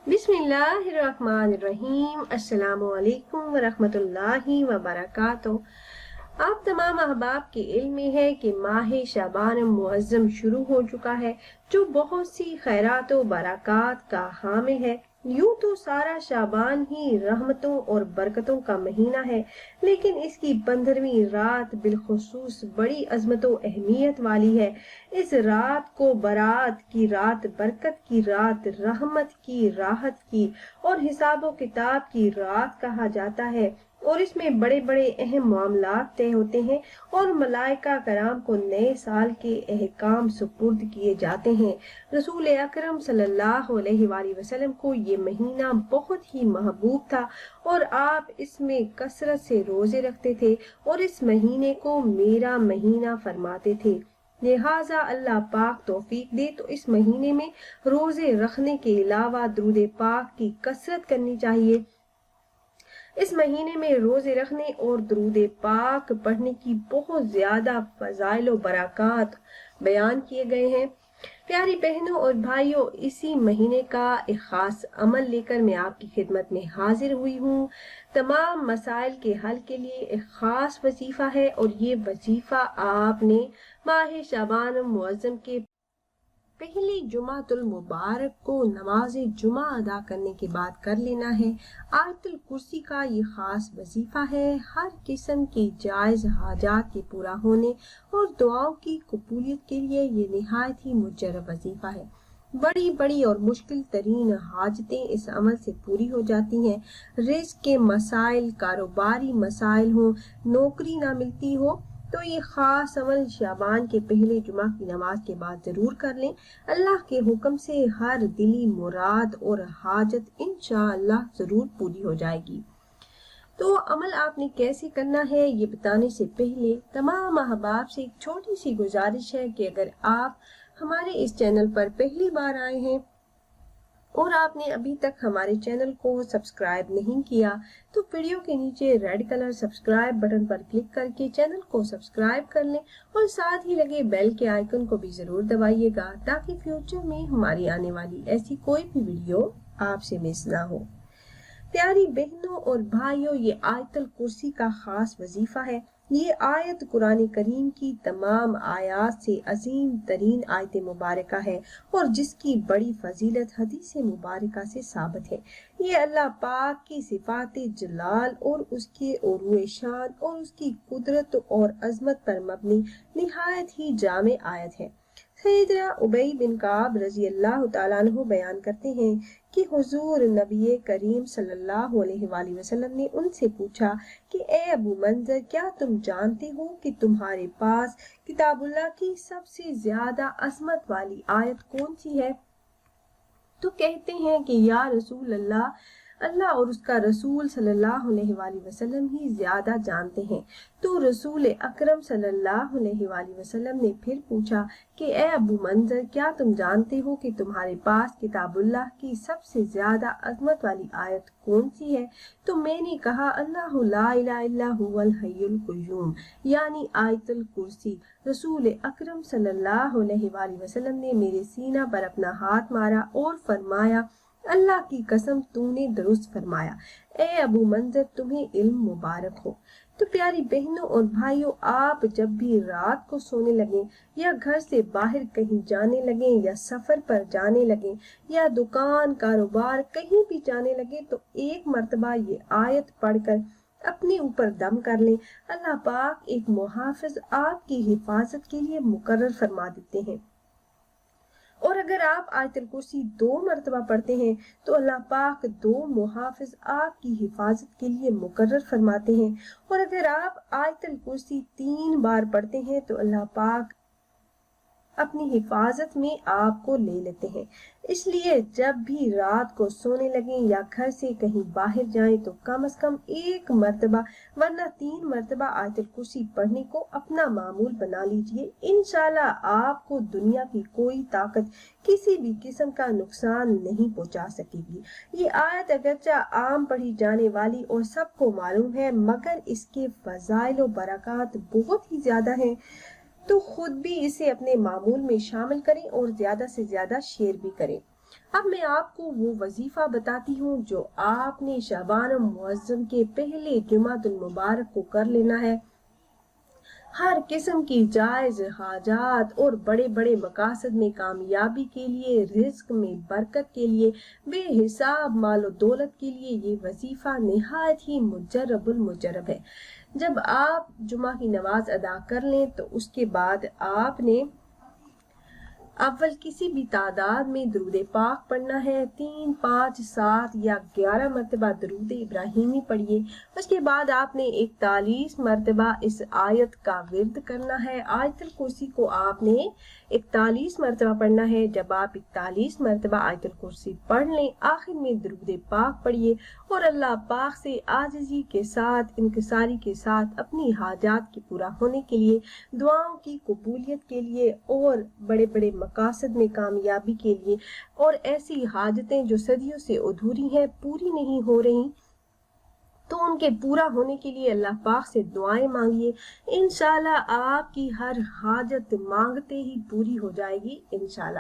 बिस्मिल्लाहिर्रहमानिर्रहीम। अस्सलामु अलैकुम वरहमतुल्लाहि वबरकातुहू। आप तमाम अहबाब के इल्म में है कि माह शाबान मुअज़्ज़म शुरू हो चुका है, जो बहुत सी खैरात व बरक़ात का हामिल है। यूं तो सारा शाबान ही रहमतों और बरकतों का महीना है, लेकिन इसकी 15वीं रात बिलखुसूस बड़ी अजमत व अहमियत वाली है। इस रात को बरात की रात, बरकत की रात, रहमत की, राहत की और हिसाब किताब की रात कहा जाता है, और इसमें बड़े बड़े अहम मामलात तय होते हैं और मलाइका कराम को नए साल के अहकाम सुपुर्द किए जाते हैं। रसूल अकरम सल्लल्लाहु अलैहि वसल्लम को ये महीना बहुत ही महबूब था और आप इसमें कसरत से रोजे रखते थे और इस महीने को मेरा महीना फरमाते थे। लिहाजा अल्लाह पाक तौफीक दे तो इस महीने में रोजे रखने के अलावा दुरूद पाक की कसरत करनी चाहिए। इस महीने में रोजे रखने और दुरूद पाक पढ़ने की बहुत ज्यादा फजाइल व बरक़ात बयान किए गए हैं। प्यारी बहनों और भाइयों, इसी महीने का एक खास अमल लेकर मैं आपकी खिदमत में हाजिर हुई हूँ। तमाम मसाइल के हल के लिए एक खास वजीफा है और ये वजीफा आपने माह शाबान मुअज़्ज़म के पहली जुमातुल मुबारक को नमाज जुमा अदा करने के बाद कर लेना है। आयतुल कुर्सी का ये खास वजीफा है। हर किस्म की जायज़ हाजात के पूरा होने और दुआओं की कबूलियत के लिए ये निहायत ही मुजर्रब वजीफा है। बड़ी बड़ी और मुश्किल तरीन हाजतें इस अमल से पूरी हो जाती हैं। रिज़्क़ के मसाइल, कारोबारी मसाइल हो, नौकरी ना मिलती हो, तो ये खास अमल शाबान के पहले जुमा की नमाज के बाद जरूर कर लें। अल्लाह के हुक्म से हर दिली मुराद और हाजत इंशाअल्लाह जरूर पूरी हो जाएगी। तो अमल आपने कैसे करना है ये बताने से पहले तमाम अहबाब से एक छोटी सी गुजारिश है कि अगर आप हमारे इस चैनल पर पहली बार आए हैं और आपने अभी तक हमारे चैनल को सब्सक्राइब नहीं किया, तो वीडियो के नीचे रेड कलर सब्सक्राइब बटन पर क्लिक करके चैनल को सब्सक्राइब कर लें और साथ ही लगे बेल के आइकन को भी जरूर दबाइएगा, ताकि फ्यूचर में हमारी आने वाली ऐसी कोई भी वीडियो आपसे मिस ना हो। प्यारी बहनों और भाइयों, ये आयतुल कुर्सी का खास वजीफा है। ये आयत कुरान करीम की तमाम आयात से अजीम तरीन आयत मुबारका है और जिसकी बड़ी फजीलत हदीस मुबारका से साबित है। ये अल्लाह पाक की सिफात जलाल और उसके उरूए शान और उसकी कुदरत और अजमत पर मबनी निहायत ही जामे आयत है। सैयदना उबई बिन काब रजी अल्लाह तआला अन्हु बयान करते हैं कि हुजूर नबी करीम सल्लल्लाहु अलैहि वसल्लम ने उनसे पूछा कि ए अबू मंजर, क्या तुम जानते हो कि तुम्हारे पास किताबुल्लाह की सबसे ज्यादा अजमत वाली आयत कौन सी है? तो कहते हैं कि या रसूल अल्लाह, अल्लाह और उसका रसूल सल्लल्लाहु अलैहि वसल्लम ही ज्यादा जानते हैं। तो रसूल अकरम सल्लल्लाहु अलैहि वसल्लम ने फिर पूछा कि ए अबू मंजर, क्या तुम जानते हो कि तुम्हारे पास किताबुल्लाह की सबसे ज्यादा अजमत वाली आयत कौन सी है? तो मैंने कहा अल्लाहु ला इलाहा इल्ला हुवल हय्युल क़य्यूम, यानी आयतुल कुर्सी। रसूल अकरम सल्लल्लाहु अलैहि वसल्लम ने मेरे सीना पर अपना हाथ मारा और फरमाया, अल्लाह की कसम, तूने दुरुस्त फरमाया। ए अबू मंजर, तुम्हें इल्म मुबारक हो। तो प्यारी बहनों और भाइयों, आप जब भी रात को सोने लगे या घर से बाहर कहीं जाने लगे या सफर पर जाने लगे या दुकान कारोबार कहीं भी जाने लगे, तो एक मर्तबा ये आयत पढ़कर अपने ऊपर दम कर लें। अल्लाह पाक एक मुहाफिज आपकी हिफाजत के लिए मुकर्रर फरमा देते हैं। और अगर आप आयतुल कुर्सी 2 मरतबा पढ़ते हैं तो अल्लाह पाक 2 मुहाफिज आपकी हिफाजत के लिए मुकर्रर फरमाते हैं। और अगर आप आयतुल कुर्सी 3 बार पढ़ते हैं तो अल्लाह पाक अपनी हिफाजत में आपको ले लेते हैं। इसलिए जब भी रात को सोने लगें या घर से कहीं बाहर जाएं तो कम से कम 1 मर्तबा वरना 3 मर्तबा आयतुल कुर्सी पढ़ने को अपना मामूल बना लीजिए। इंशाल्लाह आपको दुनिया की कोई ताकत किसी भी किस्म का नुकसान नहीं पहुंचा सकेगी। ये आयत अगरचा आम पढ़ी जाने वाली और सबको मालूम है, मगर इसके फजाइल और बरक़ात बहुत ही ज्यादा हैं। तो खुद भी इसे अपने मामूल में शामिल करें और ज्यादा से ज्यादा शेयर भी करें। اب میں آپ کو وہ وظیفہ بتاتی ہوں جو آپ نے شعبان المعظم کے پہلے جمعۃ المبارک کو کر لینا ہے۔ ہر قسم کی جائز حاجات اور بڑے بڑے مقاصد میں کامیابی کے لیے، رزق میں برکت کے لیے، بے حساب مال و دولت کے لیے یہ وظیفہ نہایت ہی مجرب المجرب ہے۔ جب آپ جمعہ کی نماز ادا کر لیں تو اس کے بعد آپ نے اول کسی بھی تعداد میں درود پاک پڑھنا ہے۔ 3، 5، 7 یا 11 مرتبہ درود ابراہیمی پڑھیے۔ اس کے بعد آپ نے 41 مرتبہ اس آیت کا ورد کرنا ہے۔ آیت الکرسی کو آپ نے 41 مرتبہ پڑھنا ہے۔ جب آپ 41 مرتبہ آیت الکرسی پڑھ لیں، آخر میں درود پاک پڑھیے اور اللہ پاک سے عاجزی کے ساتھ، انکساری کے ساتھ اپنی حاجات کے پورا ہونے کے لیے، دعاؤں کی قبولیت کے لیے اور بڑے بڑے مقاصد میں کامیابی کے لیے، اور ایسی حاجتیں جو صدیوں سے ادھوری ہیں، پوری نہیں ہو رہی، تو ان کے پورا ہونے کے لیے اللہ پاک سے دعائیں مانگیے۔ انشاءاللہ آپ کی ہر حاجت مانگتے ہی پوری ہو جائے گی انشاءاللہ۔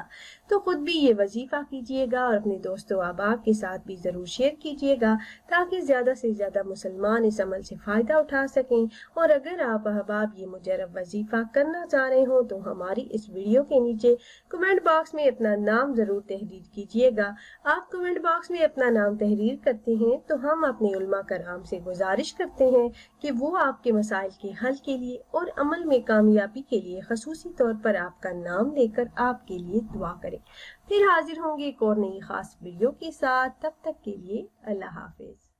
تو خود بھی یہ وظیفہ کیجئے گا اور اپنے دوستوں احباب کے ساتھ بھی ضرور شیئر کیجئے گا تاکہ زیادہ سے زیادہ مسلمان اس عمل سے فائدہ اٹھا سکیں۔ اور اگر آپ احباب یہ مجرب وظیفہ کرنا چاہ رہے ہوں تو ہماری اس ویڈیو کے نیچے کمنٹ باکس میں اپنا نام ضرور تحریر کیجئے گا۔ آپ کمنٹ باکس میں اپنا نام تحریر کرتے ہیں تو ہم اپنے علماء کرام سے گزارش کرتے ہیں کہ وہ آپ کے مسائل کے حل کے لیے اور عمل میں کامیابی کے لیے خصوصی طور پر آپ کا نام لے کر آپ کے لیے دعا کریں۔ پھر حاضر ہوں گے ایک اور نئی خاص ویڈیو کے ساتھ، تب تک کے لیے اللہ حافظ۔